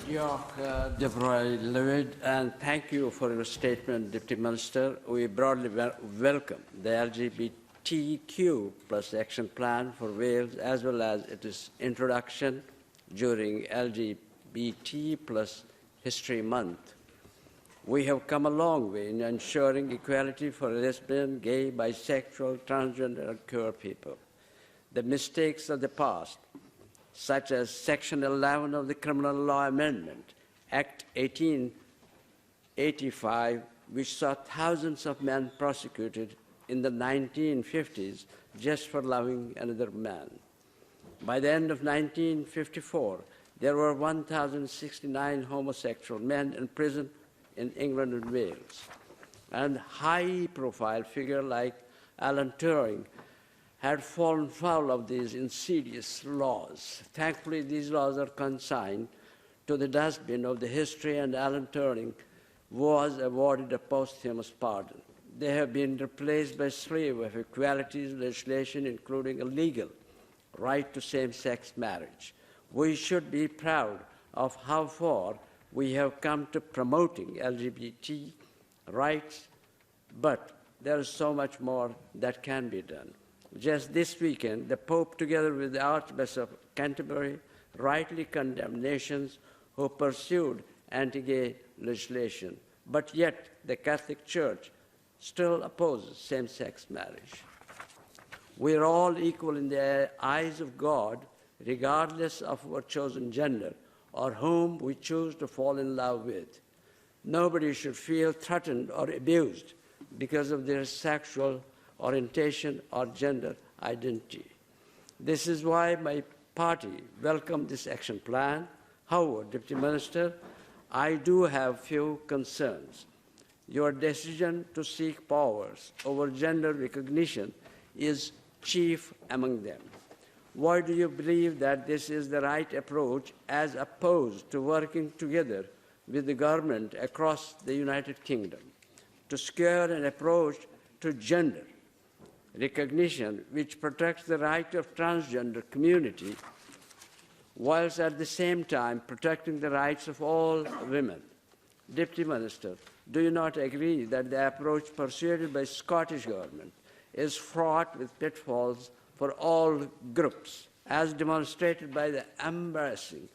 Deborah Levitt, and thank you for your statement, Deputy Minister. We broadly welcome the LGBTQ plus Action Plan for Wales, as well as its introduction during LGBT plus History Month. We have come a long way in ensuring equality for lesbian, gay, bisexual, transgender, and queer people. The mistakes of the past, such as Section 11 of the Criminal Law Amendment, Act 1885, which saw thousands of men prosecuted in the 1950s just for loving another man. By the end of 1954, there were 1,069 homosexual men in prison in England and Wales. And high-profile figures like Alan Turing had fallen foul of these insidious laws. Thankfully, these laws are consigned to the dustbin of the history, and Alan Turing was awarded a posthumous pardon. They have been replaced by slew of equalities legislation, including a legal right to same-sex marriage. We should be proud of how far we have come to promoting LGBT rights, but there is so much more that can be done. Just this weekend, the Pope, together with the Archbishop of Canterbury, rightly condemned nations who pursued anti-gay legislation, but yet the Catholic Church still opposes same-sex marriage. We are all equal in the eyes of God, regardless of our chosen gender or whom we choose to fall in love with. Nobody should feel threatened or abused because of their sexual orientation or gender identity. This is why my party welcomed this action plan. However, Deputy Minister, I do have few concerns. Your decision to seek powers over gender recognition is chief among them. Why do you believe that this is the right approach as opposed to working together with the government across the United Kingdom to secure an approach to gender recognition which protects the right of transgender community whilst at the same time protecting the rights of all women? Deputy Minister, do you not agree that the approach pursued by the Scottish Government is fraught with pitfalls for all groups, as demonstrated by the embarrassing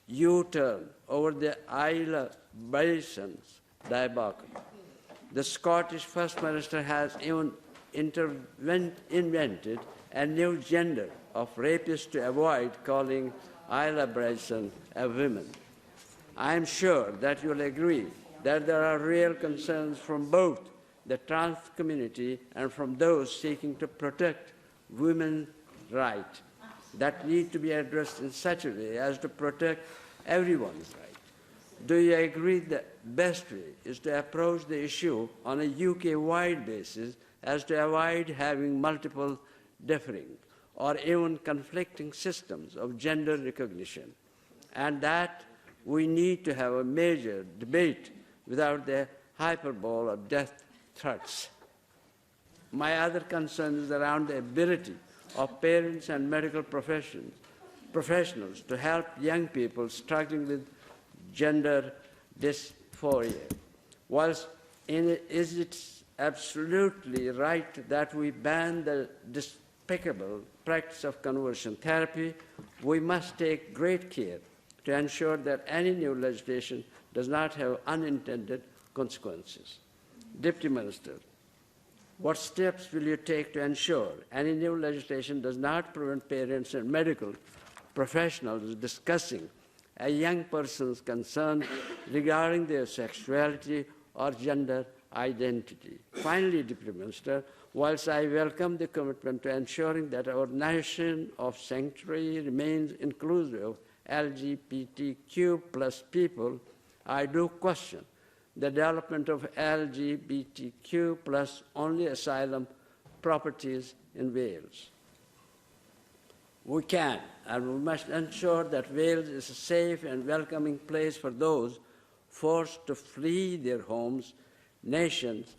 U-turn over the Isla Bison's debacle? The Scottish First Minister has even invented a new gender of rapists to avoid calling Isla Bryson a woman. I am sure that you will agree that there are real concerns from both the trans community and from those seeking to protect women's rights that need to be addressed in such a way as to protect everyone's right. Do you agree that the best way is to approach the issue on a UK-wide basis as to avoid having multiple differing or even conflicting systems of gender recognition, and that we need to have a major debate without the hyperbole of death threats? My other concern is around the ability of parents and medical professionals to help young people struggling with gender dysphoria. Whilst is it absolutely right that we ban the despicable practice of conversion therapy, we must take great care to ensure that any new legislation does not have unintended consequences. Deputy Minister, what steps will you take to ensure any new legislation does not prevent parents and medical professionals discussing a young person's concern regarding their sexuality or gender identity? Finally, Deputy Minister, whilst I welcome the commitment to ensuring that our nation of sanctuary remains inclusive of LGBTQ plus people, I do question the development of LGBTQ plus only asylum properties in Wales. We can and we must ensure that Wales is a safe and welcoming place for those forced to flee their homes, nations,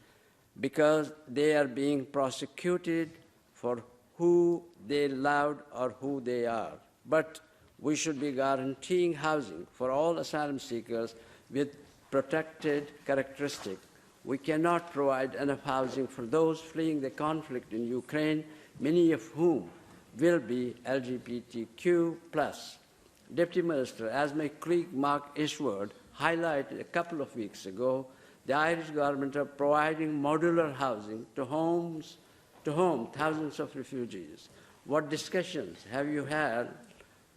because they are being prosecuted for who they loved or who they are. But we should be guaranteeing housing for all asylum seekers with protected characteristics. We cannot provide enough housing for those fleeing the conflict in Ukraine, many of whom will be LGBTQ+. Deputy Minister, as my colleague Mark Ishward highlighted a couple of weeks ago, the Irish government are providing modular housing to home thousands of refugees. What discussions have you had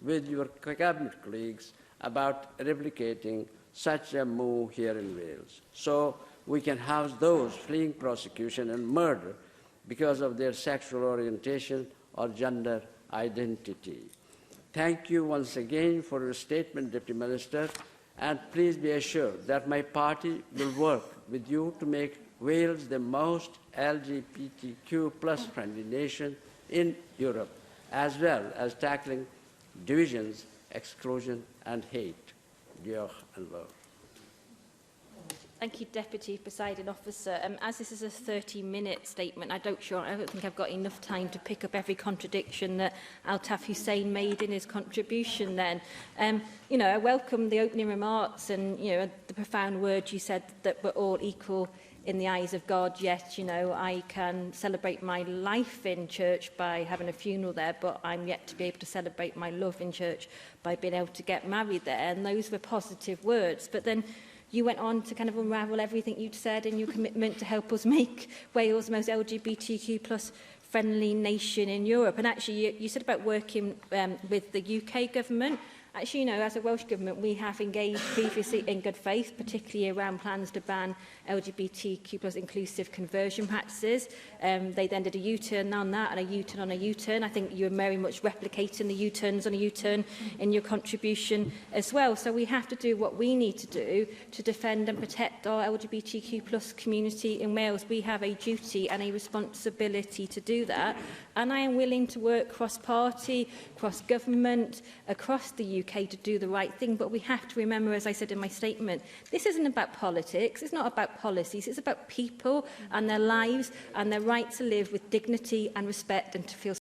with your cabinet colleagues about replicating such a move here in Wales, so we can house those fleeing prosecution and murder because of their sexual orientation or gender identity? Thank you once again for your statement, Deputy Minister, and please be assured that my party will work with you to make Wales the most LGBTQ+ friendly nation in Europe, as well as tackling divisions, exclusion and hate. Diolch yn fawr. Thank you, Deputy Presiding Officer. As this is a 30-minute statement, I don't think I've got enough time to pick up every contradiction that Altaf Hussain made in his contribution then. I welcome the opening remarks and, the profound words you said that we're all equal in the eyes of God, yet, I can celebrate my life in church by having a funeral there, but I'm yet to be able to celebrate my love in church by being able to get married there. And those were positive words. But then you went on to kind of unravel everything you'd said in your commitment to help us make Wales the most LGBTQ+ friendly nation in Europe. And actually, you said about working with the UK government. Actually, as a Welsh government, we have engaged previously in good faith, particularly around plans to ban LGBTQ+ inclusive conversion practices. They then did a U-turn on that and a U-turn on a U-turn. I think you were very much replicating the U-turns on a U-turn in your contribution as well. So we have to do what we need to do to defend and protect our LGBTQ+ community in Wales. We have a duty and a responsibility to do that. And I am willing to work cross-party, cross-government, across the UK to do the right thing. But we have to remember, as I said in my statement, this isn't about politics. It's not about policies. It's about people and their lives and their right to live with dignity and respect and to feel